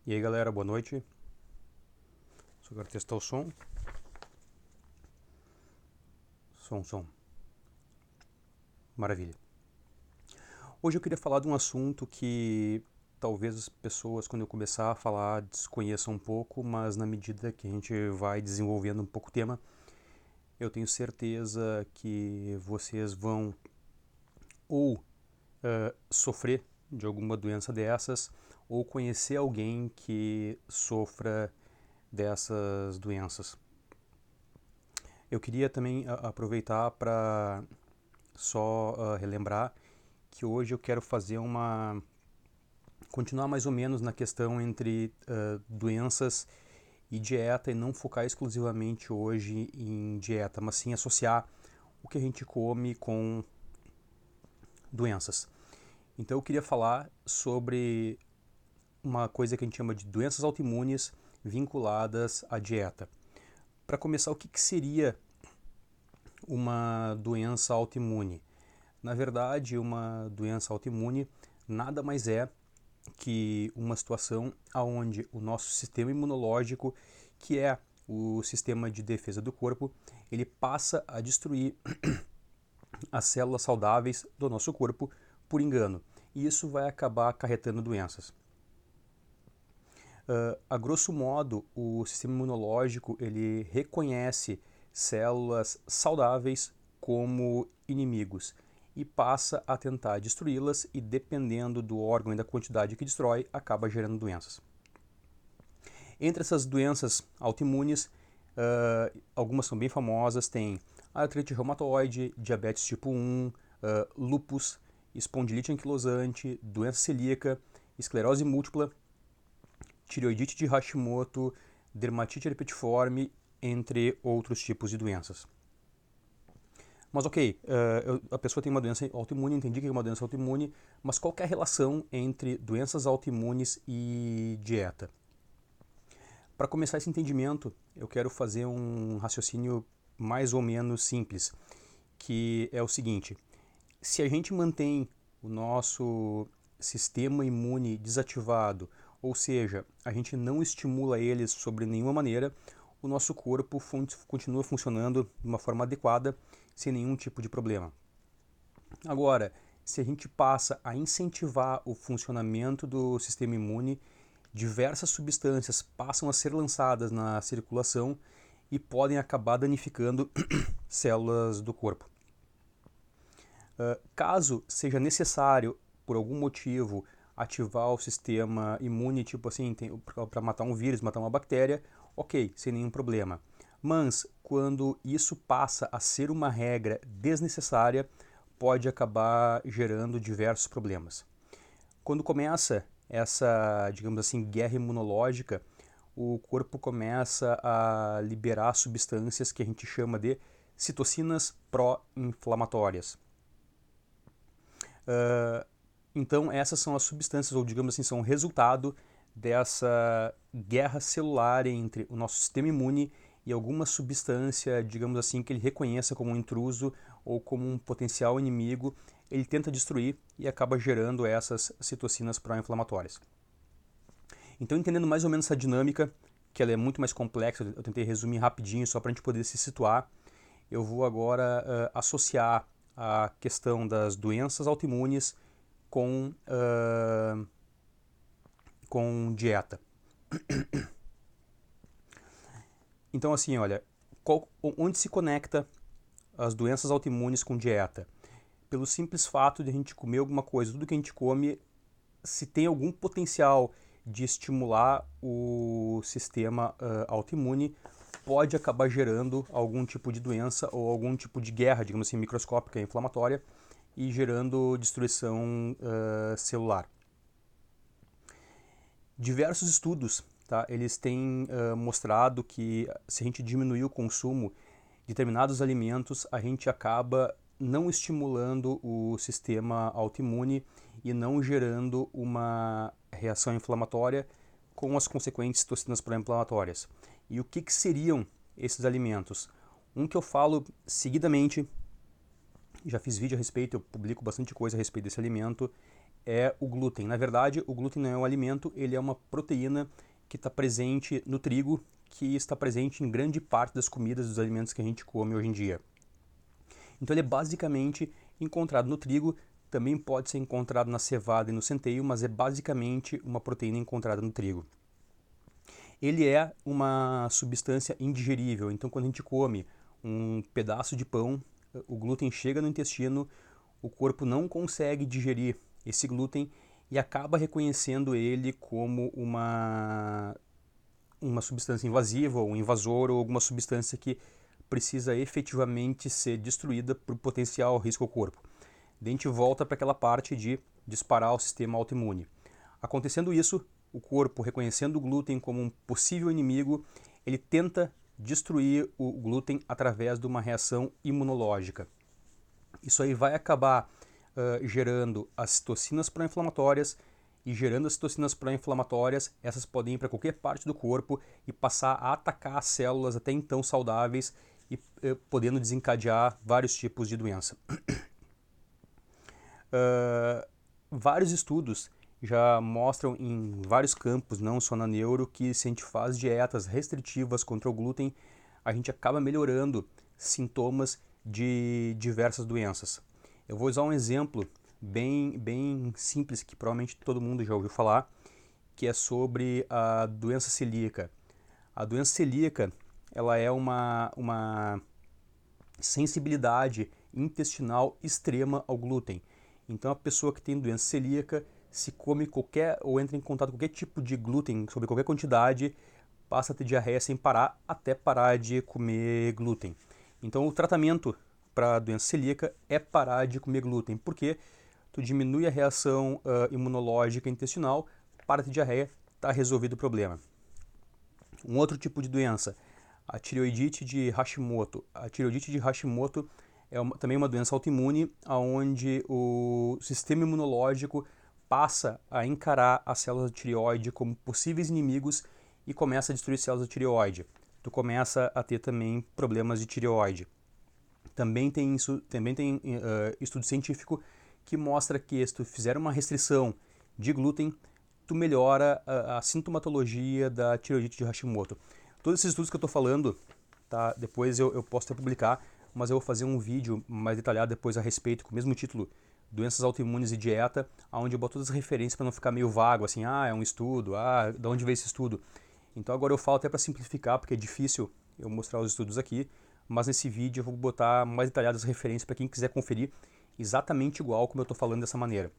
E aí galera, boa noite. Só quero testar o som. Som. Maravilha. Hoje eu queria falar de um assunto que talvez as pessoas, quando eu começar a falar, desconheçam um pouco, mas na medida que a gente vai desenvolvendo um pouco o tema, eu tenho certeza que vocês vão ou sofrer de alguma doença dessas, ou conhecer alguém que sofra dessas doenças. Eu queria também aproveitar para só relembrar que hoje eu quero fazer continuar mais ou menos na questão entre doenças e dieta, e não focar exclusivamente hoje em dieta, mas sim associar o que a gente come com doenças. Então eu queria falar sobre uma coisa que a gente chama de doenças autoimunes vinculadas à dieta. Para começar, o que seria uma doença autoimune? Na verdade, uma doença autoimune nada mais é que uma situação onde o nosso sistema imunológico, que é o sistema de defesa do corpo, ele passa a destruir as células saudáveis do nosso corpo por engano. E isso vai acabar acarretando doenças. A grosso modo, o sistema imunológico ele reconhece células saudáveis como inimigos e passa a tentar destruí-las, e dependendo do órgão e da quantidade que destrói, acaba gerando doenças. Entre essas doenças autoimunes, algumas são bem famosas, tem artrite reumatoide, diabetes tipo 1, lúpus, espondilite anquilosante, doença celíaca, esclerose múltipla, tireoidite de Hashimoto, dermatite herpetiforme, entre outros tipos de doenças. Mas ok, a pessoa tem uma doença autoimune, entendi que é uma doença autoimune, mas qual que é a relação entre doenças autoimunes e dieta? Para começar esse entendimento, eu quero fazer um raciocínio mais ou menos simples, que é o seguinte: se a gente mantém o nosso sistema imune desativado, ou seja, a gente não estimula eles sobre nenhuma maneira, o nosso corpo continua funcionando de uma forma adequada, sem nenhum tipo de problema. Agora, se a gente passa a incentivar o funcionamento do sistema imune, diversas substâncias passam a ser lançadas na circulação e podem acabar danificando células do corpo. Caso seja necessário, por algum motivo, ativar o sistema imune, tipo assim, para matar um vírus, matar uma bactéria, ok, sem nenhum problema. Mas quando isso passa a ser uma regra desnecessária, pode acabar gerando diversos problemas. Quando começa essa, digamos assim, guerra imunológica, o corpo começa a liberar substâncias que a gente chama de citocinas pró-inflamatórias. Então essas são as substâncias, ou digamos assim, são o resultado dessa guerra celular entre o nosso sistema imune e alguma substância, digamos assim, que ele reconheça como um intruso ou como um potencial inimigo, ele tenta destruir e acaba gerando essas citocinas pró-inflamatórias. Então, entendendo mais ou menos essa dinâmica, que ela é muito mais complexa, eu tentei resumir rapidinho só para a gente poder se situar, eu vou agora associar a questão das doenças autoimunes com dieta. Então, assim, olha, onde se conecta as doenças autoimunes com dieta? Pelo simples fato de a gente comer alguma coisa, tudo que a gente come, se tem algum potencial de estimular o sistema autoimune, pode acabar gerando algum tipo de doença ou algum tipo de guerra, digamos assim, microscópica, inflamatória, e gerando destruição celular. Diversos estudos, tá, eles têm mostrado que se a gente diminuir o consumo de determinados alimentos, a gente acaba não estimulando o sistema autoimune e não gerando uma reação inflamatória com as consequentes citocinas pró-inflamatórias. E o que seriam esses alimentos? Um que eu falo seguidamente, já fiz vídeo a respeito, eu publico bastante coisa a respeito desse alimento, é o glúten. Na verdade, o glúten não é um alimento, ele é uma proteína que está presente no trigo, que está presente em grande parte das comidas dos alimentos que a gente come hoje em dia. Então ele é basicamente encontrado no trigo, também pode ser encontrado na cevada e no centeio, mas é basicamente uma proteína encontrada no trigo. Ele é uma substância indigerível, então quando a gente come um pedaço de pão, o glúten chega no intestino, o corpo não consegue digerir esse glúten e acaba reconhecendo ele como uma substância invasiva, ou um invasor, ou alguma substância que precisa efetivamente ser destruída por potencial risco ao corpo. Daí a gente volta para aquela parte de disparar o sistema autoimune. Acontecendo isso, o corpo, reconhecendo o glúten como um possível inimigo, ele tenta destruir o glúten através de uma reação imunológica. Isso aí vai acabar gerando as citocinas pró-inflamatórias, e gerando as citocinas pró-inflamatórias, essas podem ir para qualquer parte do corpo e passar a atacar as células até então saudáveis e podendo desencadear vários tipos de doença. Vários estudos já mostram em vários campos, não só na neuro, que se a gente faz dietas restritivas contra o glúten, a gente acaba melhorando sintomas de diversas doenças. Eu vou usar um exemplo bem simples, que provavelmente todo mundo já ouviu falar, que é sobre a doença celíaca. A doença celíaca, ela é uma sensibilidade intestinal extrema ao glúten. Então a pessoa que tem doença celíaca, se come qualquer ou entra em contato com qualquer tipo de glúten, sobre qualquer quantidade, passa a ter diarreia sem parar, até parar de comer glúten. Então o tratamento para a doença celíaca é parar de comer glúten, porque tu diminui a reação imunológica intestinal, para de diarreia, está resolvido o problema. Um outro tipo de doença, a tireoidite de Hashimoto. A tireoidite de Hashimoto é também uma doença autoimune, onde o sistema imunológico passa a encarar as células da tireoide como possíveis inimigos e começa a destruir células da tireoide. Tu começa a ter também problemas de tireoide. Também tem estudo científico que mostra que se tu fizer uma restrição de glúten, tu melhora a sintomatologia da tireoidite de Hashimoto. Todos esses estudos que eu estou falando, tá? Depois eu posso até publicar, mas eu vou fazer um vídeo mais detalhado depois a respeito, com o mesmo título, Doenças Autoimunes e Dieta, onde eu boto todas as referências para não ficar meio vago, assim, é um estudo, de onde veio esse estudo? Então agora eu falo até para simplificar, porque é difícil eu mostrar os estudos aqui, mas nesse vídeo eu vou botar mais detalhadas as referências para quem quiser conferir exatamente igual como eu estou falando dessa maneira.